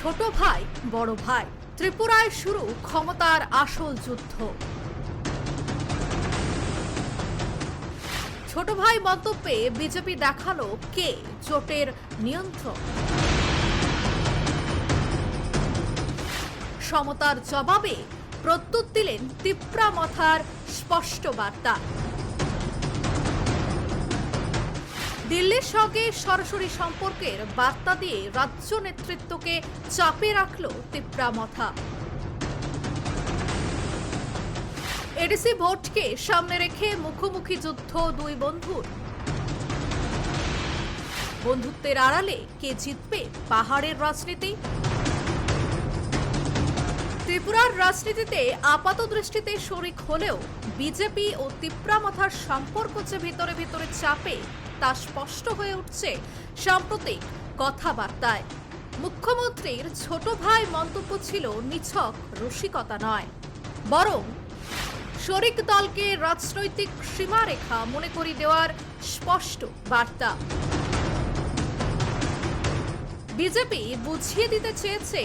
ছোট ভাই বড় ভাই, ত্রিপুরায় শুরু ক্ষমতার আসল যুদ্ধ। ছোট ভাই মন্তব্যে বিজেপি দেখালো কে জোটের নিয়ন্ত্রণ। সমতার জবাবে প্রত্যুত্তর দিলেন তিপ্রা মথার স্পষ্ট বার্তা। দিল্লির সঙ্গে সরাসরি সম্পর্কের বার্তা দিয়ে রাজ্য নেতৃত্বকে চাপে রাখল তিপ্রা মথা। এডিসি ভোটকে সামনে রেখে মুখোমুখি যুদ্ধ দুই বন্ধুর। বন্ধুত্বের আড়ালে কে জিতবে পাহাড়ের রাজনীতি? ত্রিপুরার রাজনীতিতে আপাত দৃষ্টিতে শরিক হলেও বিজেপি ও তিপ্রা মথার সম্পর্ক যে ভিতরে ভিতরে চাপে তা স্পষ্ট হয়ে উঠছে সাম্প্রতিক কথাবার্তায়। মুখ্যমন্ত্রীর ছোট ভাই মন্তব্য ছিল নিছক রসিকতা নয়, বরং শরিক দলকে রাজনৈতিক সীমারেখা মনে করিয়ে দেওয়ার স্পষ্ট বার্তা। বিজেপি বুঝিয়ে দিতে চেয়েছে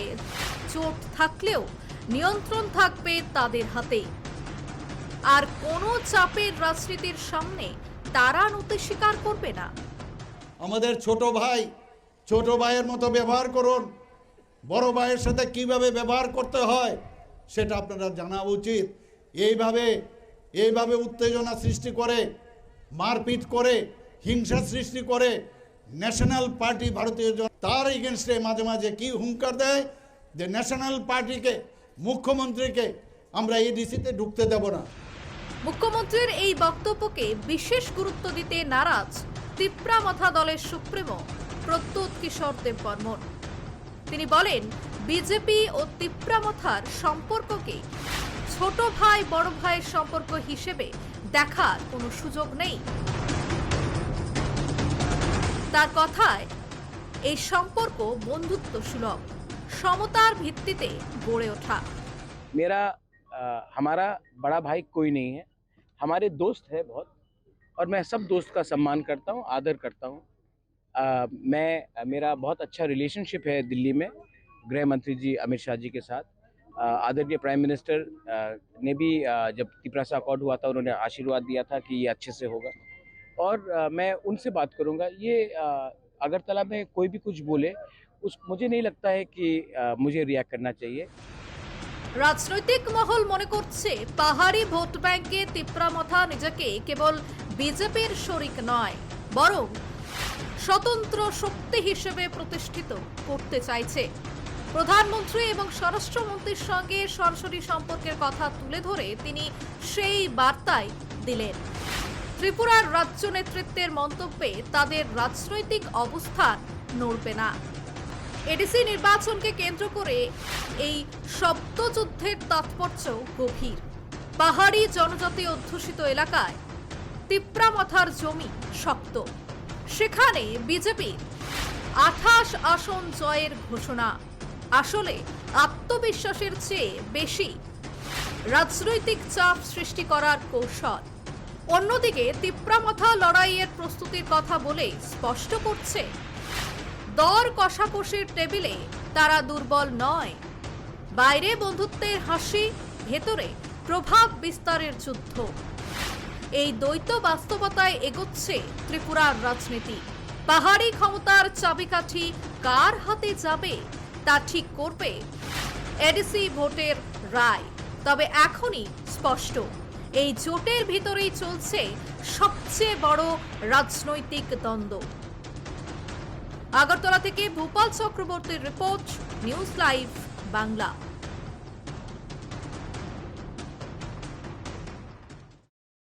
জোট থাকলেও নিয়ন্ত্রণ থাকবে তাদের হাতে, আর কোনো চাপের রাজনীতির সামনে তারা নতি স্বীকার করবে না। আমাদের ছোট ভাইয়ের মতো ব্যবহার করুন। বড় ভাইয়ের সাথে কিভাবে ব্যবহার করতে হয় সেটা আপনারা জানা উচিত। এইভাবে উত্তেজনা সৃষ্টি করে, মারপিট করে, হিংসা সৃষ্টি করে ন্যাশনাল পার্টি ভারতীয় তার এগেনস্টে মাঝে মাঝে কি হুঙ্কার দেয় যে ন্যাশনাল পার্টিকে, মুখ্যমন্ত্রীকে আমরা এডিসিতে ঢুকতে দেব না। মুখ্যমন্ত্রীর এই বক্তব্যকে বিশেষ গুরুত্ব দিতে নারাজ তিপ্রা মথা দলের সুপ্রিমো প্রত্যুত কিশোর দেববর্মন। তিনি বলেন, বিজেপি ও তিপ্রা মথার সম্পর্ককে ছোট ভাই বড় ভাইয়ের সম্পর্ক হিসেবে দেখার কোনো সুযোগ নেই। তার কথায় এই সম্পর্ক বন্ধুত্ব সুলভ, সমতার ভিত্তিতে গড়ে ওঠা। हमारा बड़ा भाई कोई नहीं है, हमारे दोस्त है बहुत, और मैं सब दोस्त का सम्मान करता हूँ, आदर करता हूँ। मेरा बहुत अच्छा रिलेशनशिप है दिल्ली में गृह मंत्री जी अमित शाह जी के साथ। आदरणीय प्राइम मिनिस्टर ने भी जब त्रिपुरा से अकॉर्ड हुआ था उन्होंने आशीर्वाद दिया था कि ये अच्छे से होगा, और मैं उनसे बात करूँगा। ये अगरतला में कोई भी कुछ बोले मुझे नहीं लगता है कि मुझे रिएक्ट करना चाहिए। রাজনৈতিক মহল মনে করছে পাহাড়ি ভোট ব্যাংকে তিপ্রা মথা নিজেকে কেবল বিজেপির শরিক নয়, বরং স্বতন্ত্র শক্তি হিসেবে প্রতিষ্ঠিত করতে চাইছে। প্রধানমন্ত্রী এবং স্বরাষ্ট্রমন্ত্রীর সঙ্গে সরাসরি সম্পর্কের কথা তুলে ধরে তিনি সেই বার্তাই দিলেন। ত্রিপুরার রাজ্য নেতৃত্বের মন্তব্যে তাদের রাজনৈতিক অবস্থান নড়বে না। এডিসি নির্বাচনকে কেন্দ্র করে এই শব্দযুদ্ধের তাৎপর্য গভীর। পাহাড়ি জনজাতি অধ্যুষিত এলাকায় তিপ্রা মথার জমি শক্ত, সেখানে বিজেপির 28 আসন জয়ের ঘোষণা আসলে আত্মবিশ্বাসের চেয়ে বেশি রাজনৈতিক চাপ সৃষ্টি করার কৌশল। অন্যদিকে তিপ্রা মথা লড়াইয়ের প্রস্তুতির কথা বলে স্পষ্ট করছে দর কষাকষির টেবিলে তারা দুর্বল নয়। বাইরে বন্ধুত্বের হাসি, ভেতরে প্রভাব বিস্তারের যুদ্ধ। এই দ্বৈত বাস্তবতায় এগোচ্ছে ত্রিপুরার রাজনীতি। পাহাড়ি ক্ষমতার চাবিকাঠি কার হাতে যাবে তা ঠিক করবে এডিসি ভোটের রায়। তবে এখনই স্পষ্ট, এই জোটের ভিতরেই চলছে সবচেয়ে বড় রাজনৈতিক দ্বন্দ্ব। আগরতলা থেকে ভূপাল চক্রবর্তীর রিপোর্ট, নিউজ লাইভ বাংলা।